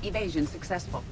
Evasion successful.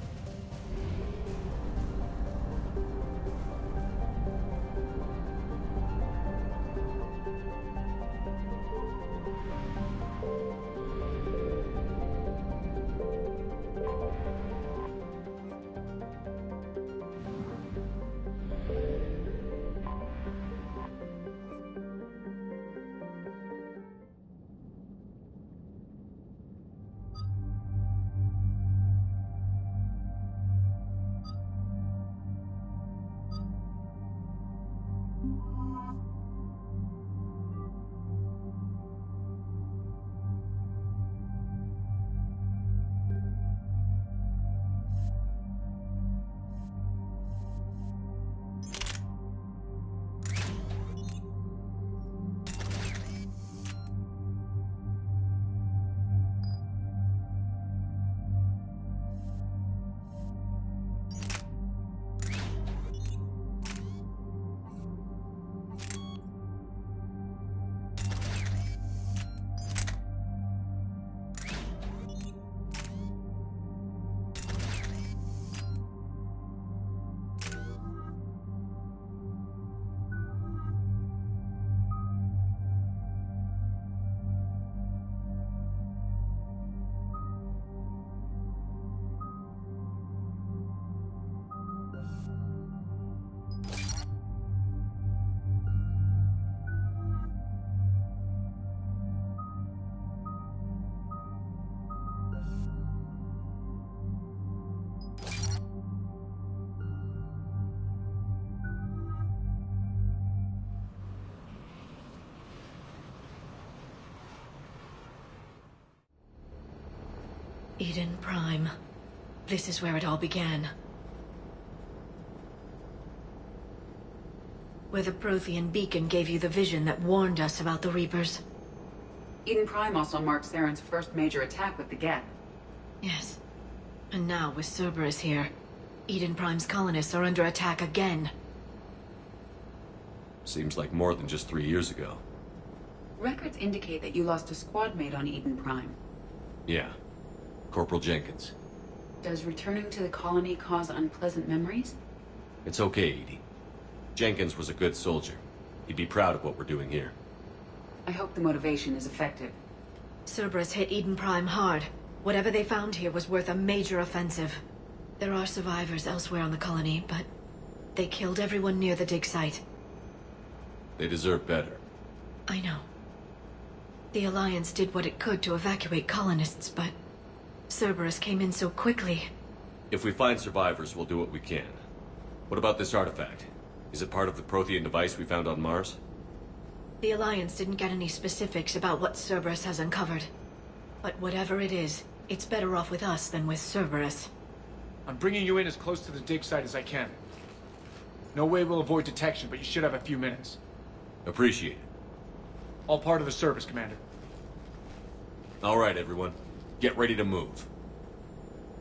Eden Prime. This is where it all began. Where the Prothean beacon gave you the vision that warned us about the Reapers. Eden Prime also marks Theron's first major attack with the geth. Yes. And now, with Cerberus here, Eden Prime's colonists are under attack again. Seems like more than just 3 years ago. Records indicate that you lost a squadmate on Eden Prime. Yeah. Corporal Jenkins. Does returning to the colony cause unpleasant memories? It's okay, Edie. Jenkins was a good soldier. He'd be proud of what we're doing here. I hope the motivation is effective. Cerberus hit Eden Prime hard. Whatever they found here was worth a major offensive. There are survivors elsewhere on the colony, but they killed everyone near the dig site. They deserve better. I know. The Alliance did what it could to evacuate colonists, but Cerberus came in so quickly. If we find survivors, we'll do what we can. What about this artifact? Is it part of the Prothean device we found on Mars? The Alliance didn't get any specifics about what Cerberus has uncovered. But whatever it is, it's better off with us than with Cerberus. I'm bringing you in as close to the dig site as I can. No way we'll avoid detection, but you should have a few minutes. Appreciate it. All part of the service, Commander. All right, everyone. Get ready to move.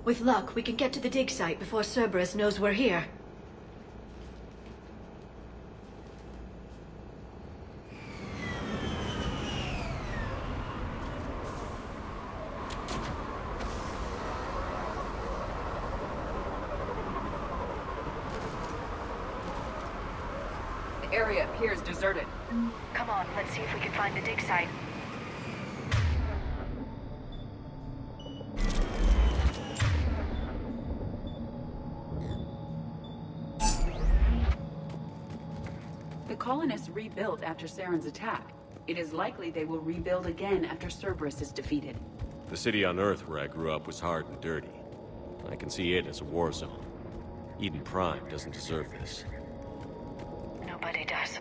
With luck, we can get to the dig site before Cerberus knows we're here. The area appears deserted. Come on, let's see if we can find the dig site. The colonists rebuilt after Saren's attack. It is likely they will rebuild again after Cerberus is defeated. The city on Earth where I grew up was hard and dirty. I can see it as a war zone. Eden Prime doesn't deserve this. Nobody does.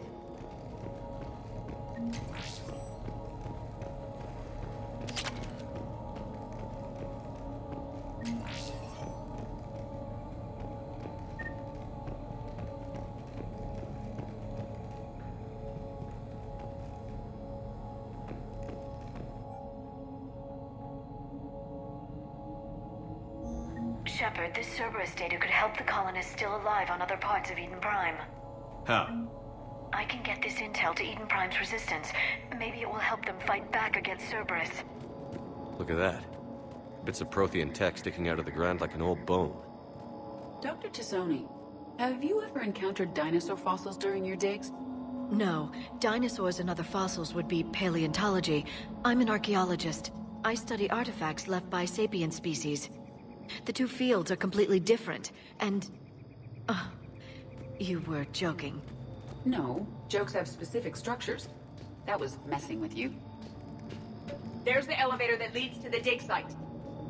Shepard, this Cerberus data could help the colonists still alive on other parts of Eden Prime. How? I can get this intel to Eden Prime's resistance. Maybe it will help them fight back against Cerberus. Look at that. Bits of Prothean tech sticking out of the ground like an old bone. Dr. Tassoni, have you ever encountered dinosaur fossils during your digs? No, dinosaurs and other fossils would be paleontology. I'm an archaeologist. I study artifacts left by sapient species. The two fields are completely different, and... you were joking. No, jokes have specific structures. That was messing with you. There's the elevator that leads to the dig site.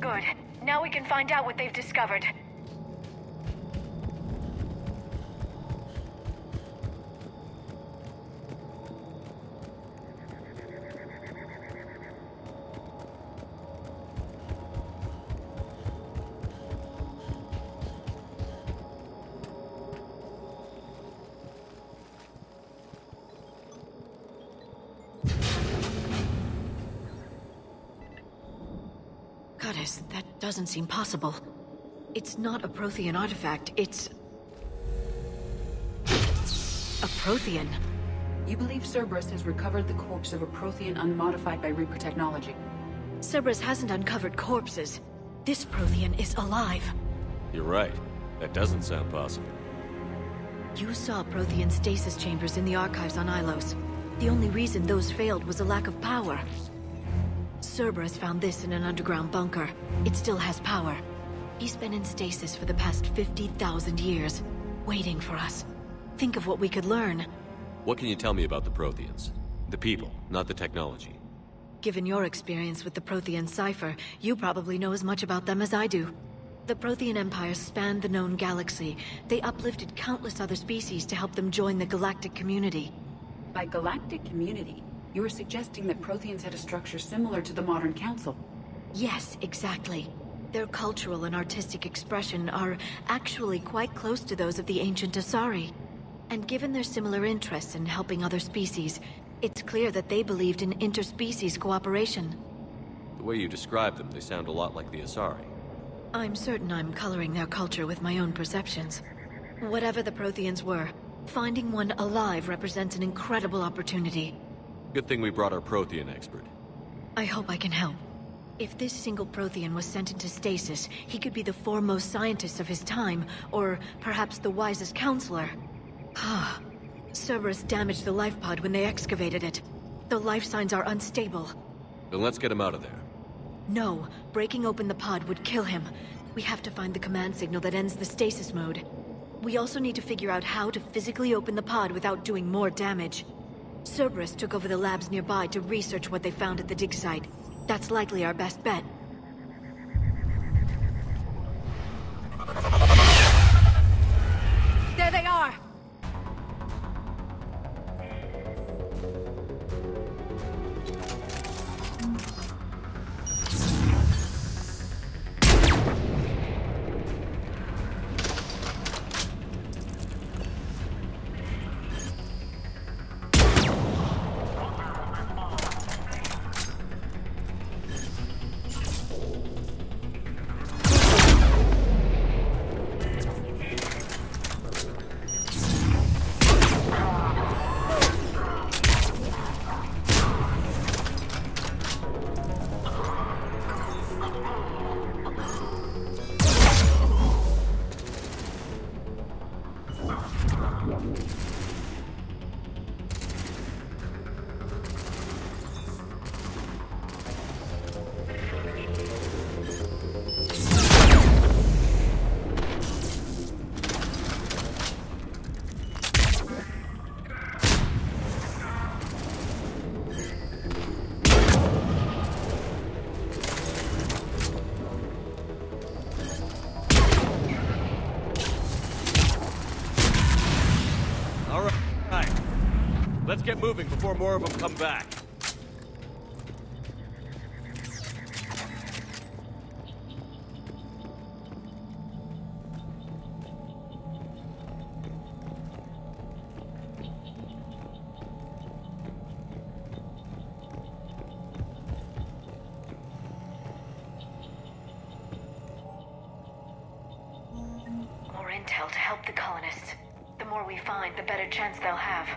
Good. Now we can find out what they've discovered. Goddess, that doesn't seem possible. It's not a Prothean artifact, it's... a Prothean. You believe Cerberus has recovered the corpse of a Prothean unmodified by Reaper technology? Cerberus hasn't uncovered corpses. This Prothean is alive. You're right. That doesn't sound possible. You saw Prothean stasis chambers in the archives on Ilos. The only reason those failed was a lack of power. Cerberus found this in an underground bunker. It still has power. He's been in stasis for the past 50,000 years, waiting for us. Think of what we could learn. What can you tell me about the Protheans? The people, not the technology. Given your experience with the Prothean cipher, you probably know as much about them as I do. The Prothean Empire spanned the known galaxy. They uplifted countless other species to help them join the galactic community. By galactic community, you are suggesting that Protheans had a structure similar to the modern Council. Yes, exactly. Their cultural and artistic expression are actually quite close to those of the ancient Asari. And given their similar interests in helping other species, it's clear that they believed in interspecies cooperation. The way you describe them, they sound a lot like the Asari. I'm certain I'm coloring their culture with my own perceptions. Whatever the Protheans were, finding one alive represents an incredible opportunity. Good thing we brought our Prothean expert. I hope I can help. If this single Prothean was sent into stasis, he could be the foremost scientist of his time, or perhaps the wisest counselor. Cerberus damaged the life pod when they excavated it. The life signs are unstable. Then let's get him out of there. No, breaking open the pod would kill him. We have to find the command signal that ends the stasis mode. We also need to figure out how to physically open the pod without doing more damage. Cerberus took over the labs nearby to research what they found at the dig site. That's likely our best bet. There they are! Let's get moving before more of them come back. More intel to help the colonists. The more we find, the better chance they'll have.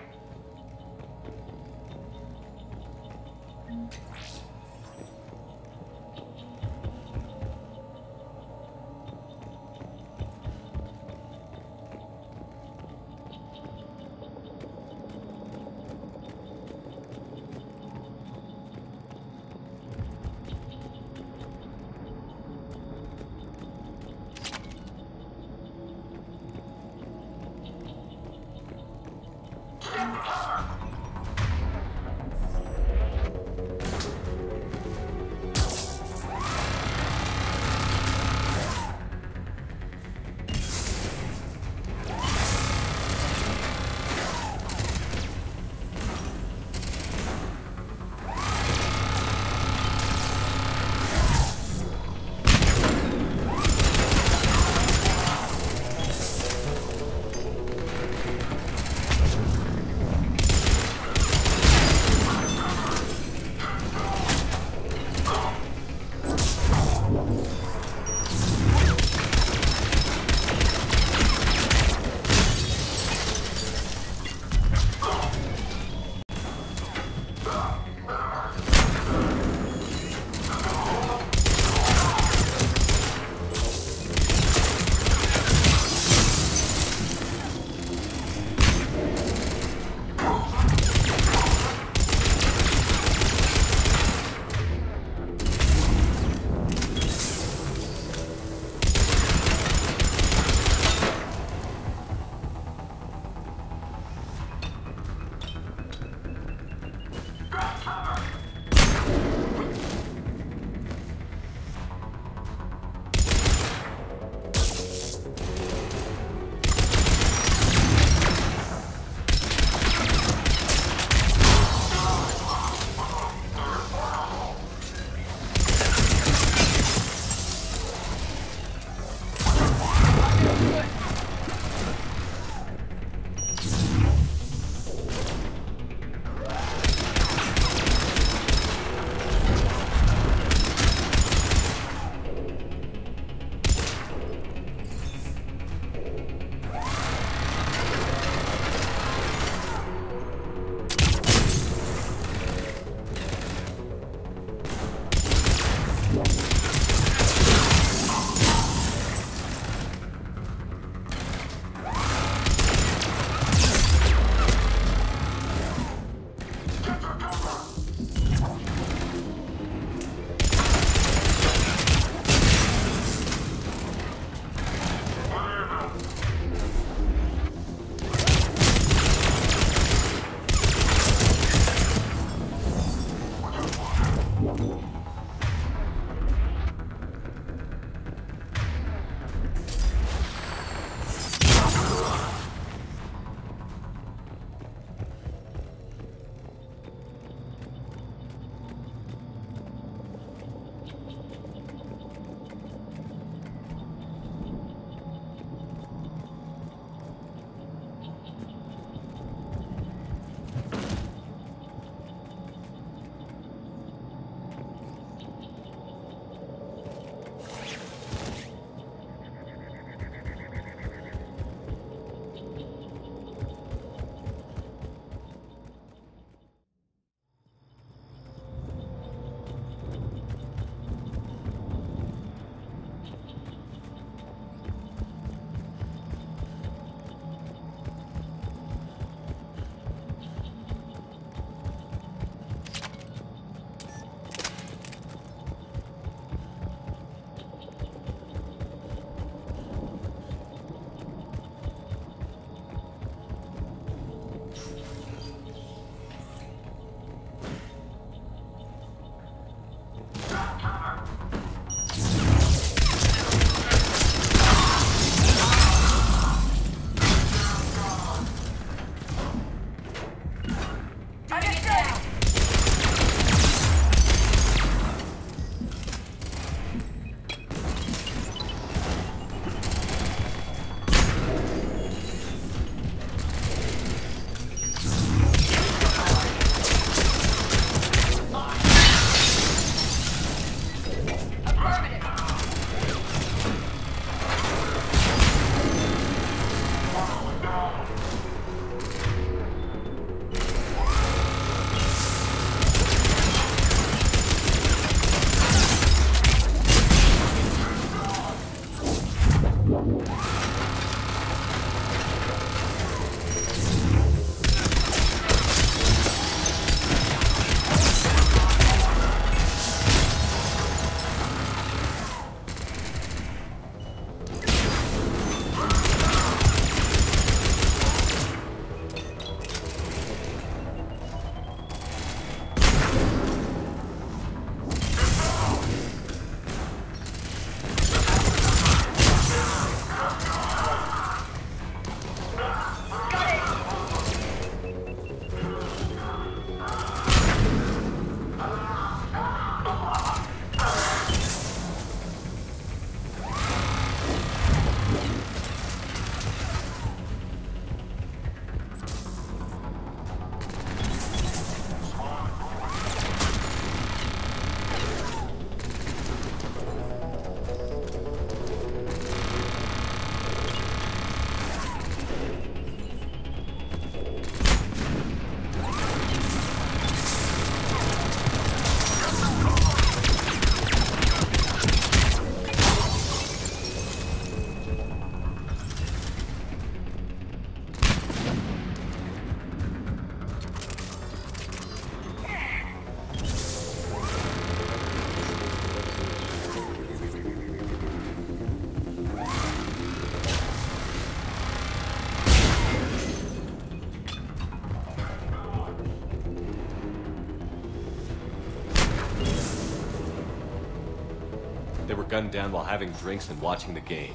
gunned down while having drinks and watching the game.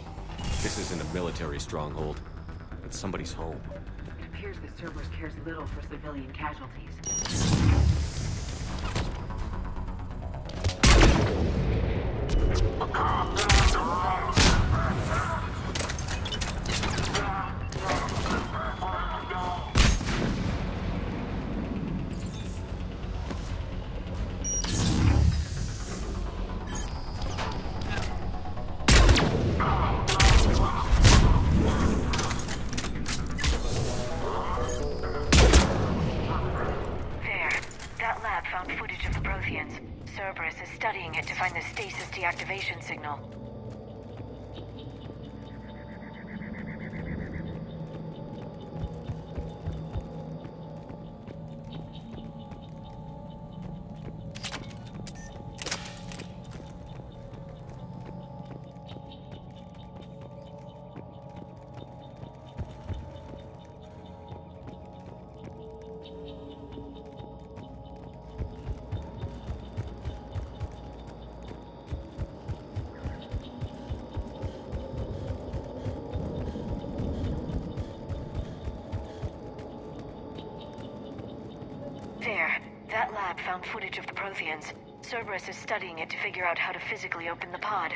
This isn't a military stronghold. It's somebody's home. It appears that Cerberus cares little for civilian casualties. Cerberus is studying it to find the stasis deactivation signal. There. That lab found footage of the Protheans. Cerberus is studying it to figure out how to physically open the pod.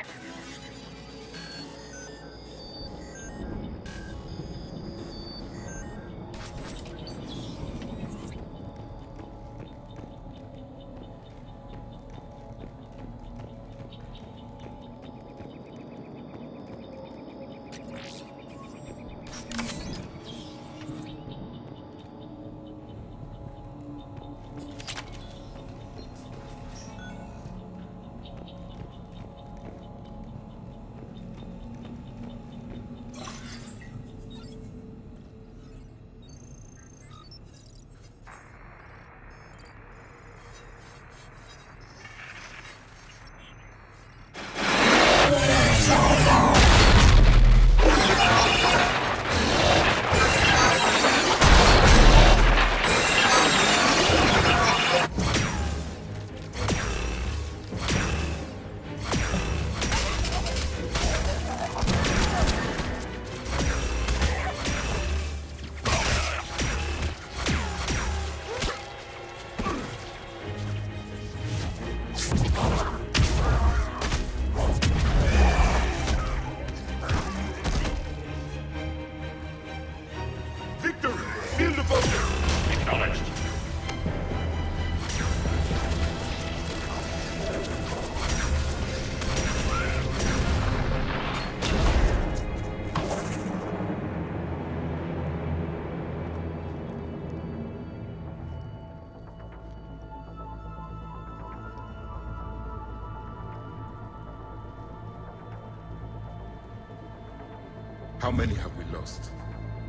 How many have we lost?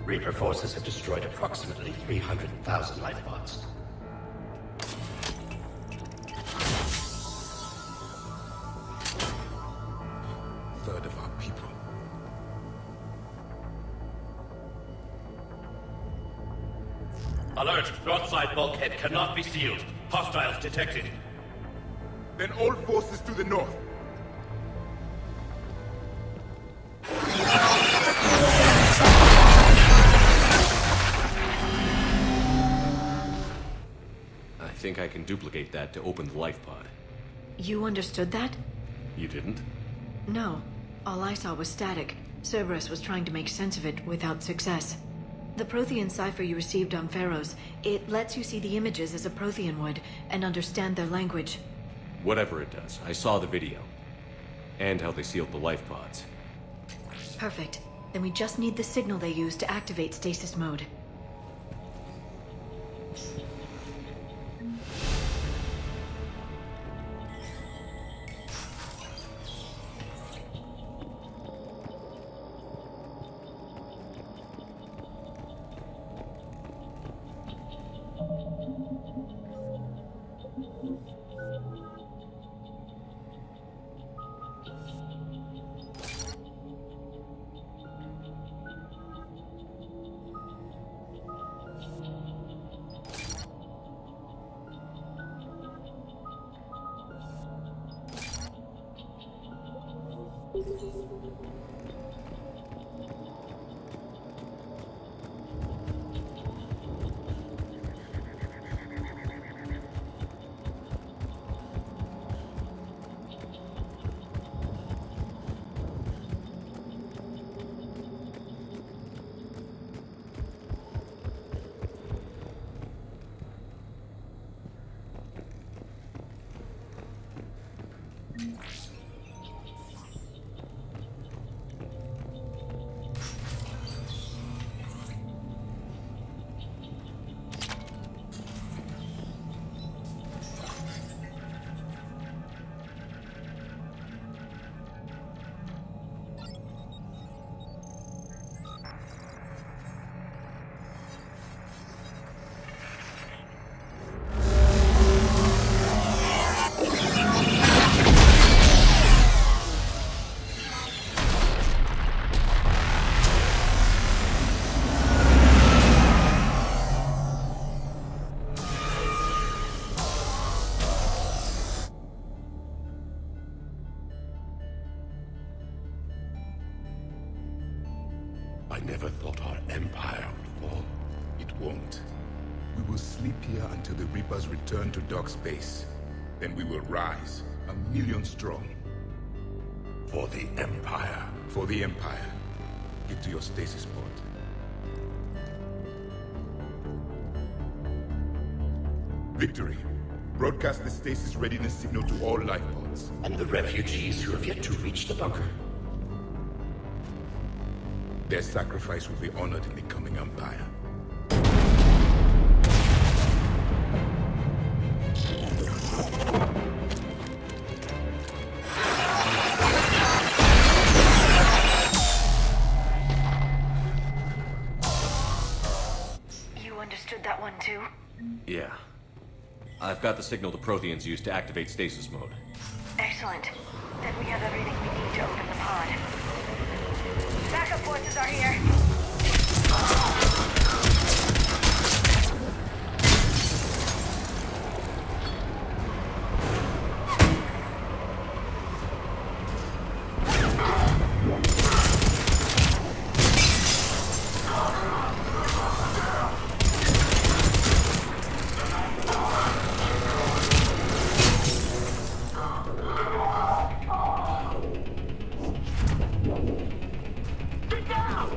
Reaper forces have destroyed approximately 300,000 life pods. Third of our people. Alert! Broadside bulkhead cannot be sealed. Hostiles detected. Then all forces to the north. I think I can duplicate that to open the life pod. You understood that? You didn't? No. All I saw was static. Cerberus was trying to make sense of it without success. The Prothean cipher you received on Pharaohs, it lets you see the images as a Prothean would, and understand their language. Whatever it does, I saw the video. And how they sealed the life pods. Perfect. Then we just need the signal they use to activate stasis mode. I never thought our empire would fall. It won't. We will sleep here until the Reapers return to dock space. Then we will rise, 1,000,000 strong. For the Empire. For the Empire. Get to your stasis pod. Victory. Broadcast the stasis readiness signal to all life pods. And the refugees who have yet to reach the bunker. Their sacrifice will be honored in the coming Empire. You understood that one too? Yeah. I've got the signal the Protheans use to activate stasis mode. Excellent. Then we have everything we need to open the pod. Backup forces are here. Get down!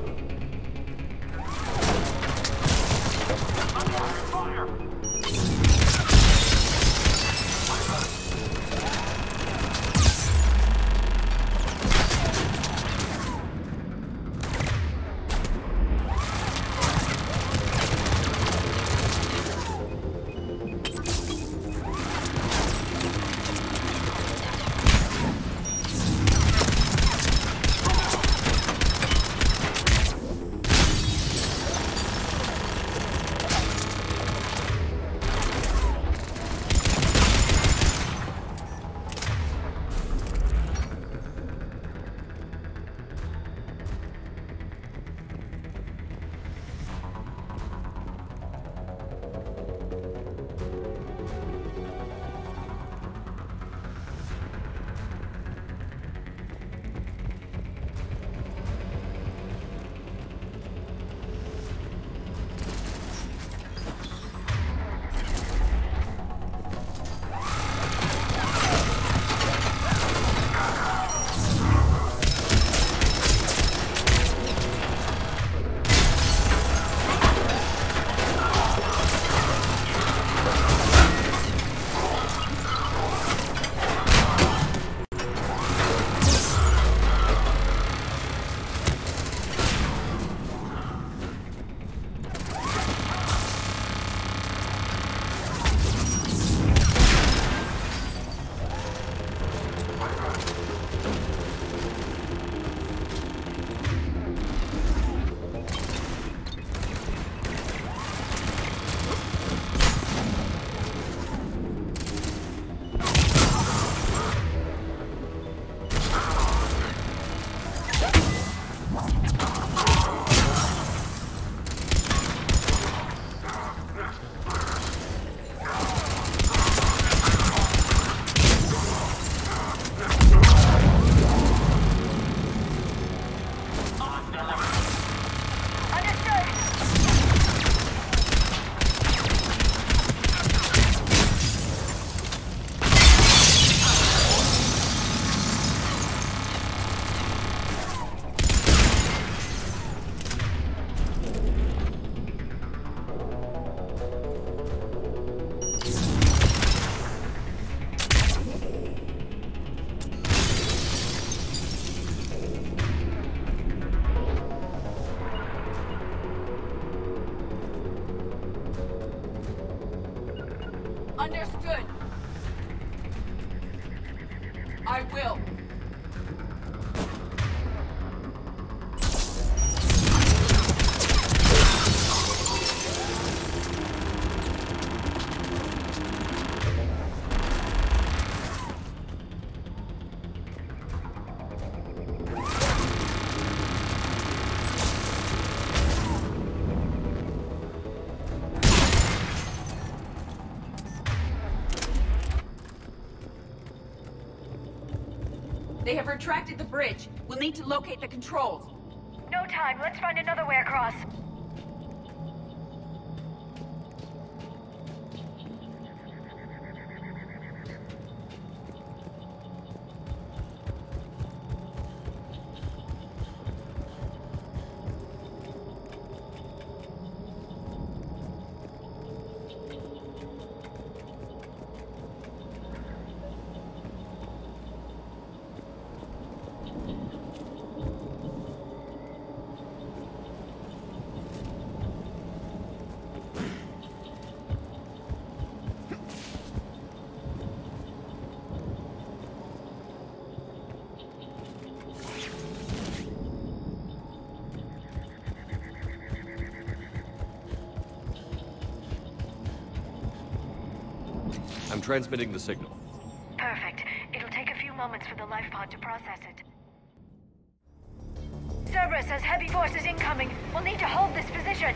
Understood. I will. They have retracted the bridge. We'll need to locate the controls. No time. Let's find another way across. I'm transmitting the signal. Perfect. It'll take a few moments for the life pod to process it. Cerberus has heavy forces incoming. We'll need to hold this position.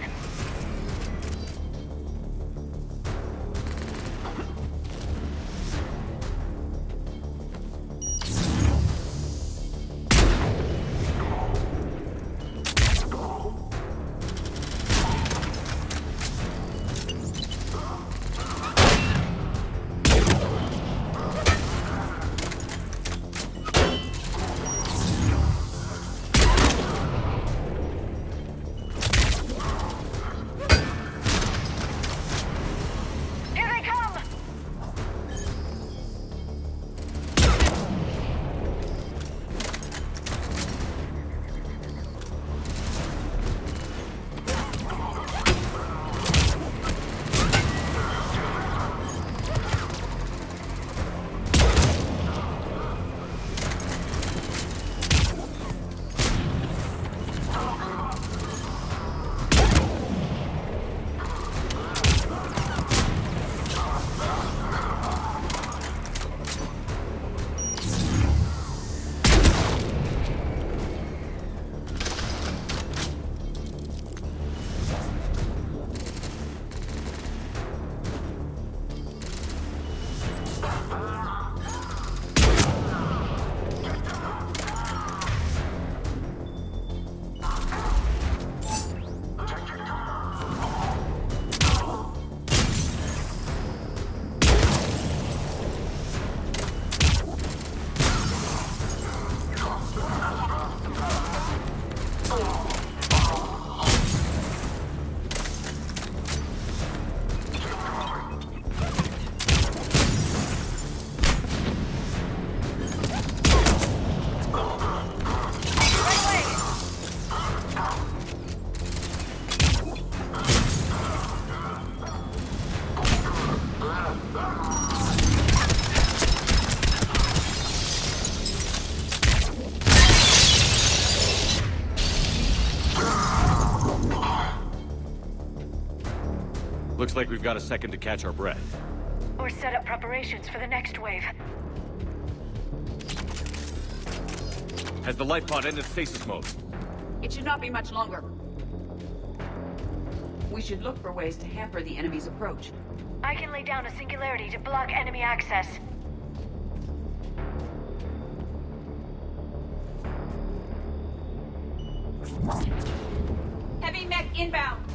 Looks like we've got a second to catch our breath. Or set up preparations for the next wave. Has the life pod ended stasis mode? It should not be much longer. We should look for ways to hamper the enemy's approach. I can lay down a singularity to block enemy access. Heavy mech inbound!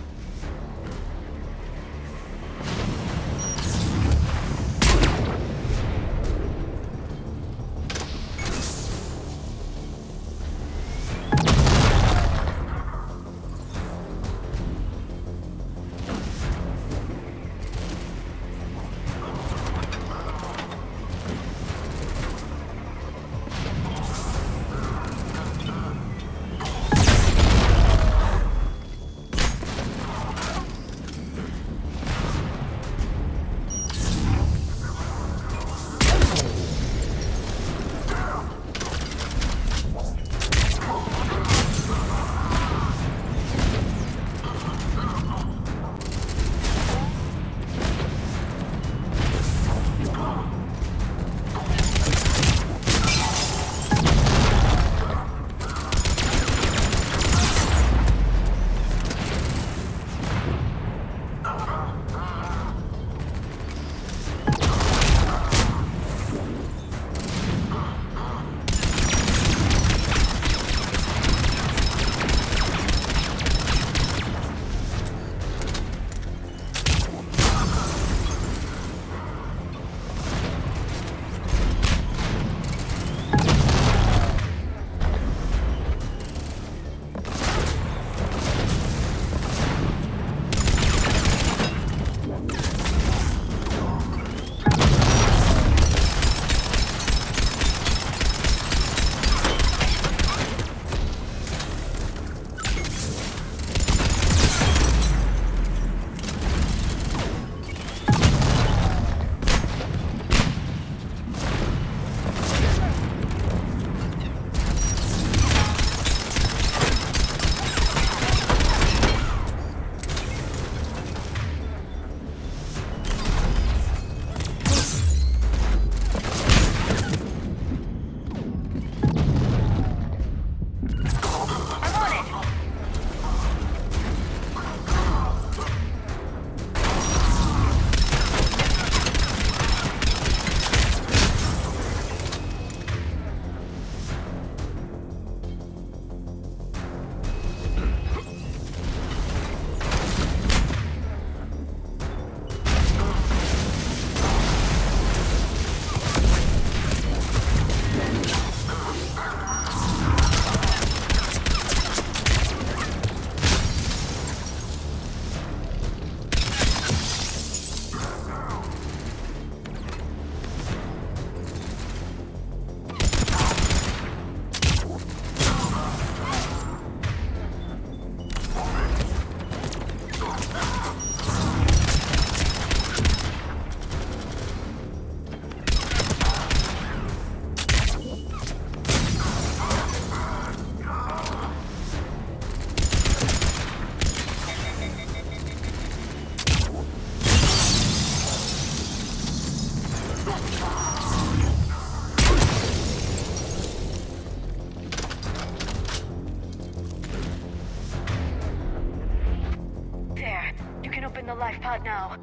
life pod now.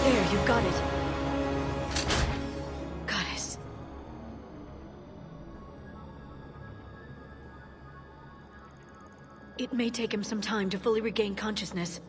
There, you've got it. Goddess. It may take him some time to fully regain consciousness.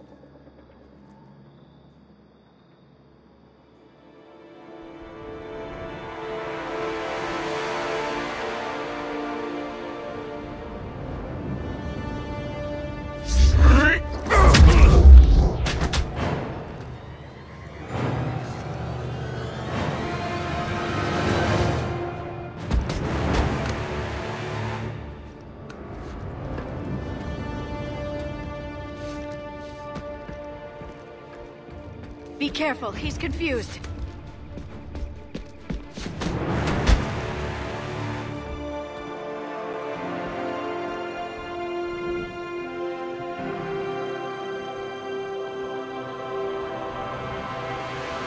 Be careful, he's confused.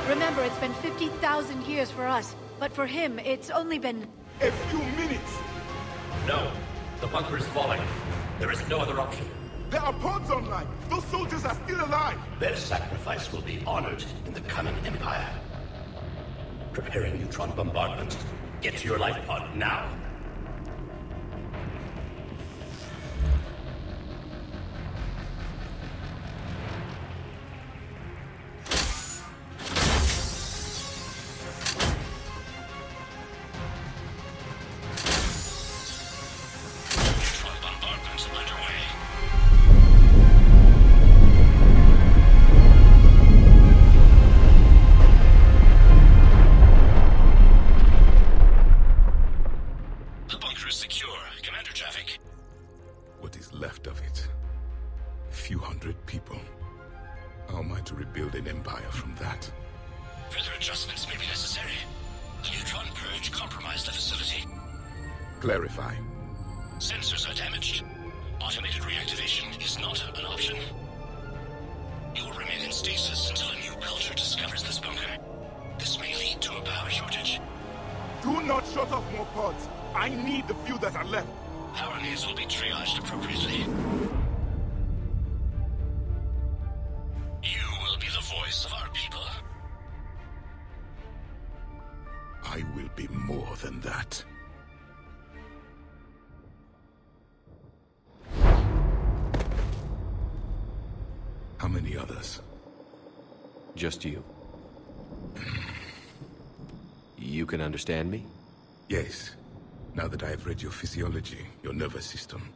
Remember, it's been 50,000 years for us, but for him, it's only been... A few minutes! No. The bunker is falling. There is no other option. There are pods online! Those soldiers are still alive! Their sacrifice will be honored in the coming Empire. Preparing neutron bombardment. Get to your life pod now. Clarify. Sensors are damaged. Automated reactivation is not an option. You will remain in stasis until a new culture discovers this bunker. This may lead to a power shortage. Do not shut off more pods. I need the few that are left. Power needs will be triaged appropriately. You will be the voice of our people. I will be more than that. How many others? Just you. You can understand me? Yes. Now that I have read your physiology, your nervous system,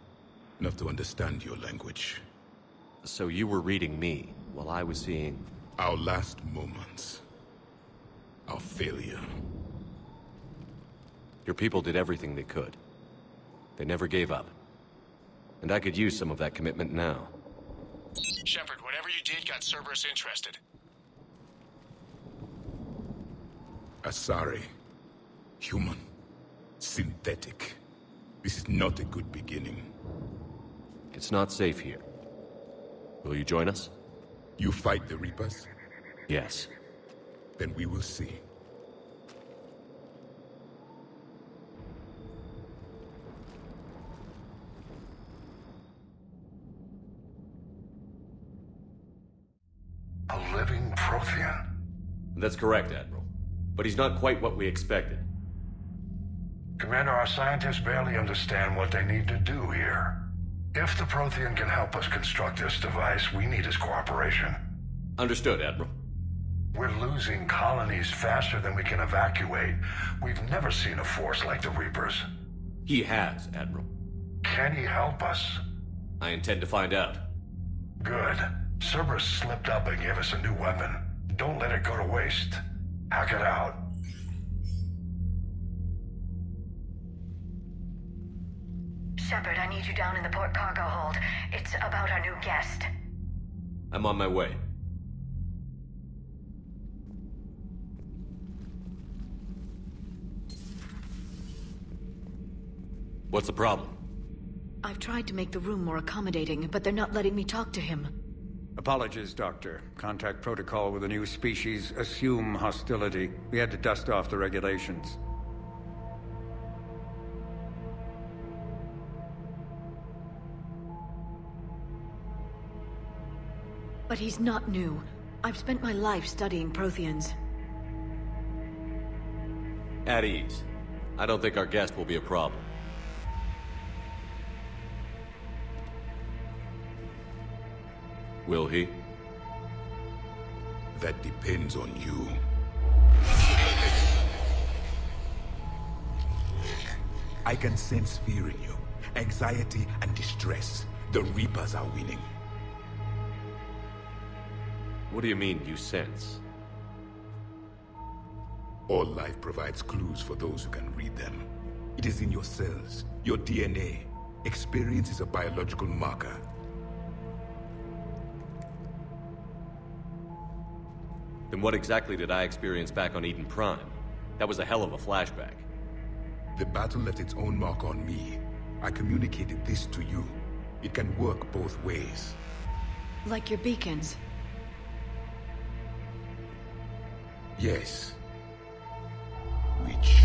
enough to understand your language. So you were reading me, while I was seeing... Our last moments. Our failure. Your people did everything they could. They never gave up. And I could use some of that commitment now. Shepard, whatever you did got Cerberus interested. Asari. Human. Synthetic. This is not a good beginning. It's not safe here. Will you join us? You fight the Reapers? Yes. Then we will see. A living Prothean? That's correct, Admiral. But he's not quite what we expected. Commander, our scientists barely understand what they need to do here. If the Prothean can help us construct this device, we need his cooperation. Understood, Admiral. We're losing colonies faster than we can evacuate. We've never seen a force like the Reapers. He has, Admiral. Can he help us? I intend to find out. Good. Cerberus slipped up and gave us a new weapon. Don't let it go to waste. Hack it out. Shepard, I need you down in the port cargo hold. It's about our new guest. I'm on my way. What's the problem? I've tried to make the room more accommodating, but they're not letting me talk to him. Apologies, Doctor. Contact protocol with a new species. Assume hostility. We had to dust off the regulations. But he's not new. I've spent my life studying Protheans. At ease. I don't think our guest will be a problem. Will he? That depends on you. I can sense fear in you. Anxiety and distress. The Reapers are winning. What do you mean, you sense? All life provides clues for those who can read them. It is in your cells, your DNA. Experience is a biological marker. Then what exactly did I experience back on Eden Prime? That was a hell of a flashback. The battle left its own mark on me. I communicated this to you. It can work both ways. Like your beacons. Yes. Which...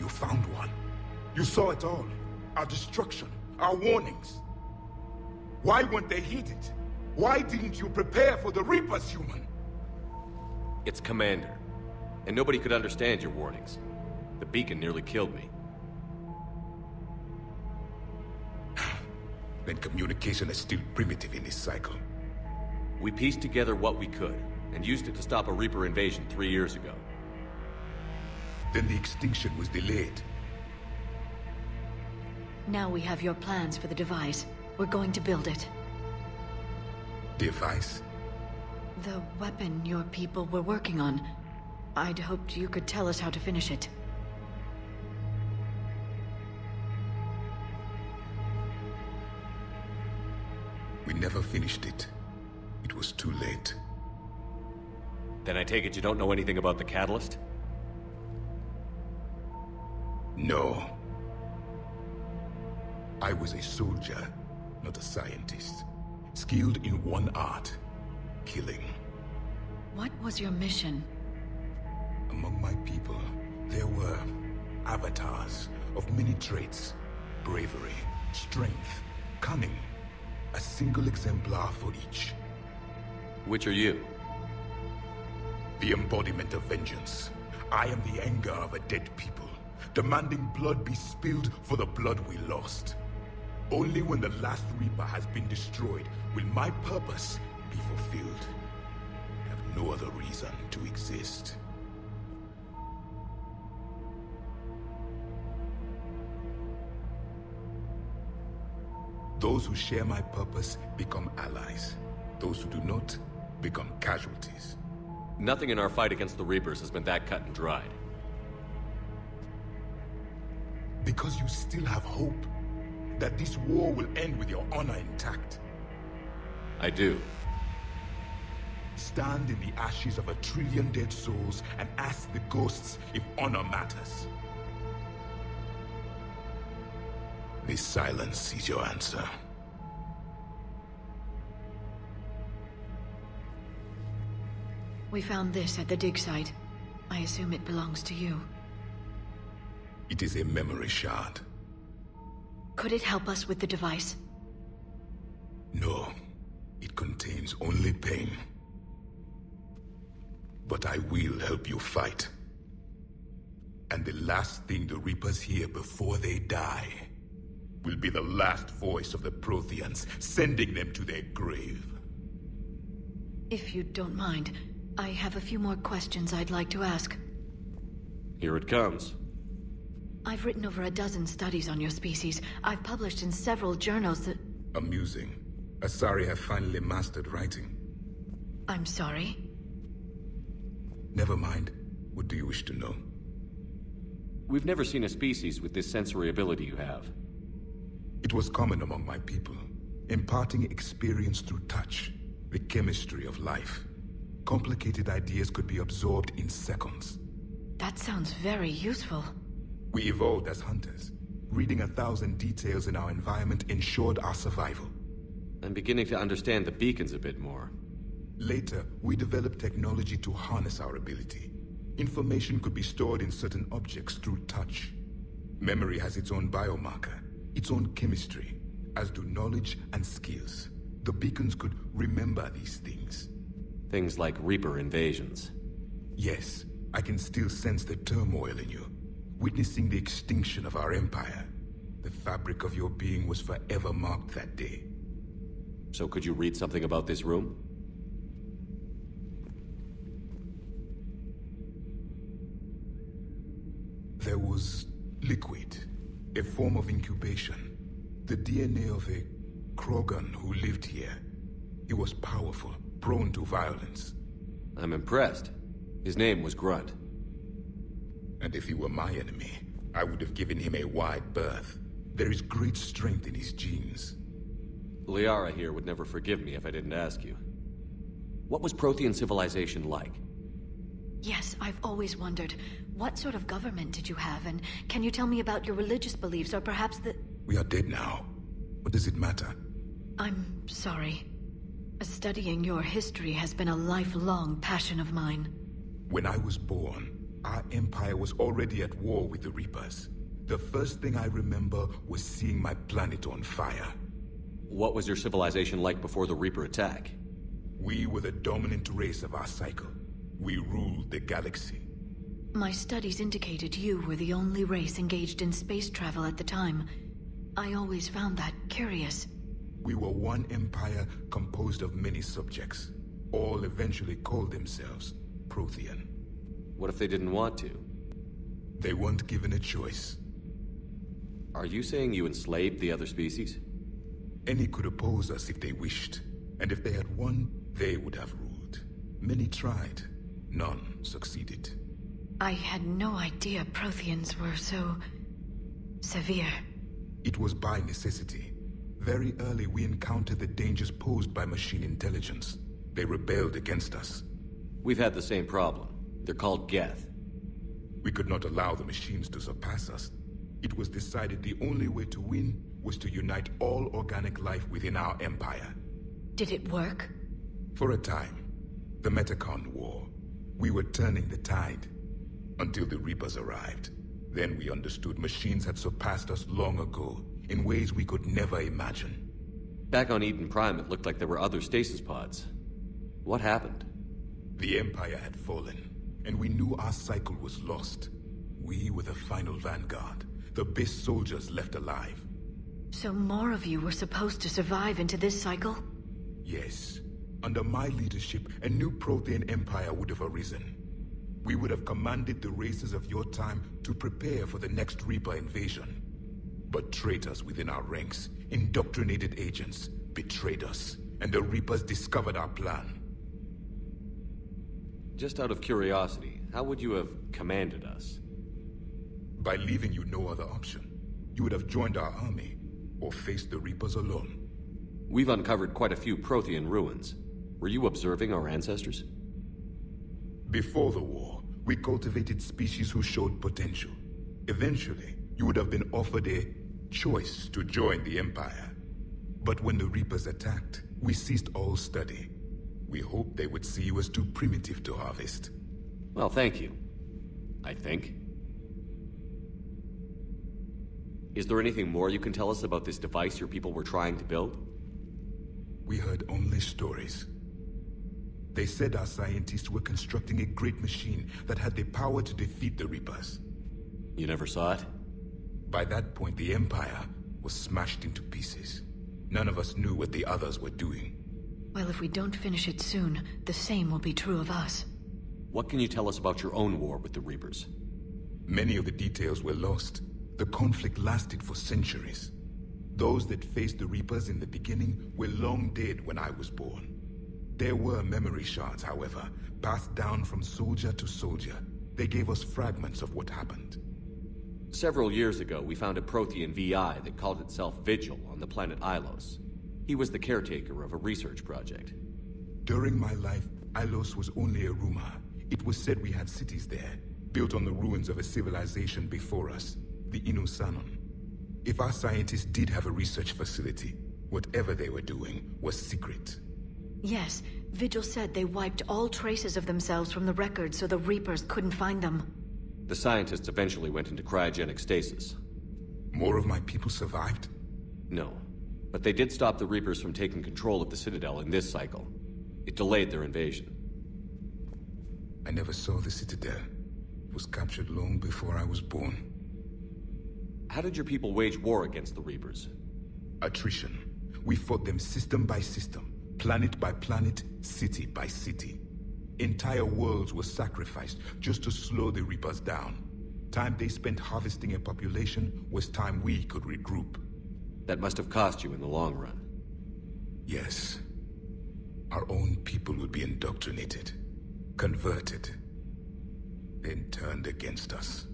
You found one. You saw it all. Our destruction. Our warnings. Why weren't they heeded? Why didn't you prepare for the Reapers, human? It's Commander. And nobody could understand your warnings. The beacon nearly killed me. Then communication is still primitive in this cycle. We pieced together what we could, and used it to stop a Reaper invasion 3 years ago. Then the extinction was delayed. Now we have your plans for the device. We're going to build it. Device? The weapon your people were working on. I'd hoped you could tell us how to finish it. We never finished it. It was too late. Then I take it you don't know anything about the catalyst? No. I was a soldier, not a scientist. Skilled in one art, killing. What was your mission? Among my people, there were avatars of many traits. Bravery, strength, cunning. A single exemplar for each. Which are you? The embodiment of vengeance. I am the anger of a dead people, demanding blood be spilled for the blood we lost. Only when the last Reaper has been destroyed will my purpose be fulfilled. I have no other reason to exist. Those who share my purpose become allies. Those who do not become casualties. Nothing in our fight against the Reapers has been that cut and dried. Because you still have hope that this war will end with your honor intact. I do. Stand in the ashes of 1 trillion dead souls and ask the ghosts if honor matters. This silence is your answer. We found this at the dig site. I assume it belongs to you. It is a memory shard. Could it help us with the device? No. It contains only pain. But I will help you fight. And the last thing the Reapers hear before they die will be the last voice of the Protheans, sending them to their grave. If you don't mind, I have a few more questions I'd like to ask. Here it comes. I've written over a dozen studies on your species. I've published in several journals that... Amusing. Asari have finally mastered writing. I'm sorry? Never mind. What do you wish to know? We've never seen a species with this sensory ability you have. It was common among my people. imparting experience through touch, the chemistry of life. Complicated ideas could be absorbed in seconds. That sounds very useful. We evolved as hunters. Reading 1,000 details in our environment ensured our survival. I'm beginning to understand the beacons a bit more. Later, we developed technology to harness our ability. Information could be stored in certain objects through touch. Memory has its own biomarker, its own chemistry, as do knowledge and skills. The beacons could remember these things. Things like Reaper invasions. Yes, I can still sense the turmoil in you, witnessing the extinction of our empire. The fabric of your being was forever marked that day. So could you read something about this room? There was liquid, a form of incubation. The DNA of a Krogan who lived here. He was powerful, prone to violence. I'm impressed. His name was Grunt. And if he were my enemy, I would have given him a wide berth. There is great strength in his genes. Liara here would never forgive me if I didn't ask you. What was Prothean civilization like? Yes, I've always wondered, what sort of government did you have, and can you tell me about your religious beliefs, or perhaps the... We are dead now. What does it matter? I'm sorry. Studying your history has been a lifelong passion of mine. When I was born, our empire was already at war with the Reapers. The first thing I remember was seeing my planet on fire. What was your civilization like before the Reaper attack? We were the dominant race of our cycle. We ruled the galaxy. My studies indicated you were the only race engaged in space travel at the time. I always found that curious. We were one empire composed of many subjects. All eventually called themselves Prothean. What if they didn't want to? They weren't given a choice. Are you saying you enslaved the other species? Any could oppose us if they wished. And if they had won, they would have ruled. Many tried. None succeeded. I had no idea Protheans were so... severe. It was by necessity. Very early we encountered the dangers posed by machine intelligence. They rebelled against us. We've had the same problem. They're called geth. We could not allow the machines to surpass us. It was decided the only way to win was to unite all organic life within our empire. Did it work? For a time. The Metacon War. We were turning the tide. Until the Reapers arrived. Then we understood machines had surpassed us long ago, in ways we could never imagine. Back on Eden Prime, it looked like there were other stasis pods. What happened? The Empire had fallen, and we knew our cycle was lost. We were the final vanguard, the best soldiers left alive. So more of you were supposed to survive into this cycle? Yes. Under my leadership, a new Prothean empire would have arisen. We would have commanded the races of your time to prepare for the next Reaper invasion. But traitors within our ranks, indoctrinated agents, betrayed us, and the Reapers discovered our plan. Just out of curiosity, how would you have commanded us? By leaving you no other option. You would have joined our army, or faced the Reapers alone. We've uncovered quite a few Prothean ruins. Were you observing our ancestors? Before the war, we cultivated species who showed potential. Eventually, you would have been offered a choice to join the Empire. But when the Reapers attacked, we ceased all study. We hoped they would see you as too primitive to harvest. Well, thank you. I think. Is there anything more you can tell us about this device your people were trying to build? We heard only stories. They said our scientists were constructing a great machine that had the power to defeat the Reapers. You never saw it? By that point, the Empire was smashed into pieces. None of us knew what the others were doing. Well, if we don't finish it soon, the same will be true of us. What can you tell us about your own war with the Reapers? Many of the details were lost. The conflict lasted for centuries. Those that faced the Reapers in the beginning were long dead when I was born. There were memory shards, however, passed down from soldier to soldier. They gave us fragments of what happened. Several years ago, we found a Prothean VI that called itself Vigil on the planet Ilos. He was the caretaker of a research project. During my life, Ilos was only a rumor. It was said we had cities there, built on the ruins of a civilization before us, the Inusanon. If our scientists did have a research facility, whatever they were doing was secret. Yes, Vigil said they wiped all traces of themselves from the records so the Reapers couldn't find them. The scientists eventually went into cryogenic stasis. More of my people survived? No, but they did stop the Reapers from taking control of the Citadel in this cycle. It delayed their invasion. I never saw the Citadel. It was captured long before I was born. How did your people wage war against the Reapers? Attrition. We fought them system by system, planet by planet, city by city. Entire worlds were sacrificed just to slow the Reapers down. Time they spent harvesting a population was time we could regroup. That must have cost you in the long run. Yes. Our own people would be indoctrinated, converted, then turned against us.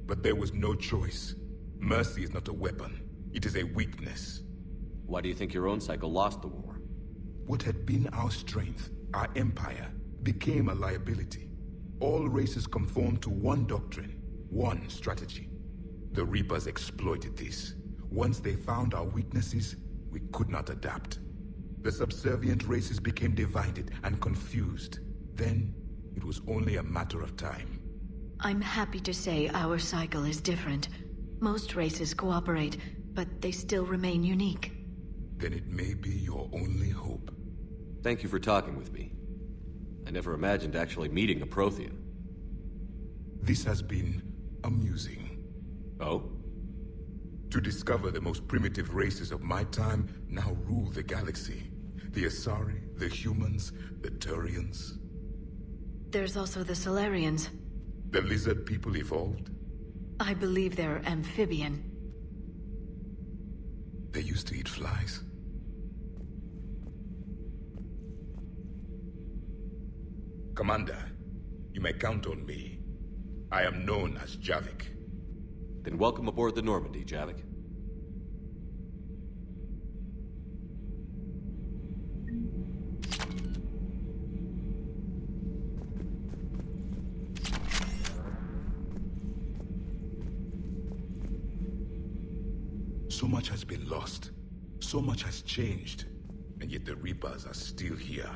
But there was no choice. Mercy is not a weapon. It is a weakness. Why do you think your own cycle lost the war? What had been our strength, our empire, became a liability. All races conformed to one doctrine, one strategy. The Reapers exploited this. Once they found our weaknesses, we could not adapt. The subservient races became divided and confused. Then, it was only a matter of time. I'm happy to say our cycle is different. Most races cooperate, but they still remain unique. Then it may be your only hope. Thank you for talking with me. I never imagined actually meeting a Prothean. This has been amusing. Oh? To discover the most primitive races of my time now rule the galaxy. The Asari, the humans, the Turians. There's also the Solarians. The lizard people evolved? I believe they're amphibian. They used to eat flies. Commander, you may count on me. I am known as Javik. Then welcome aboard the Normandy, Javik. So much has been lost. So much has changed. And yet the Reapers are still here.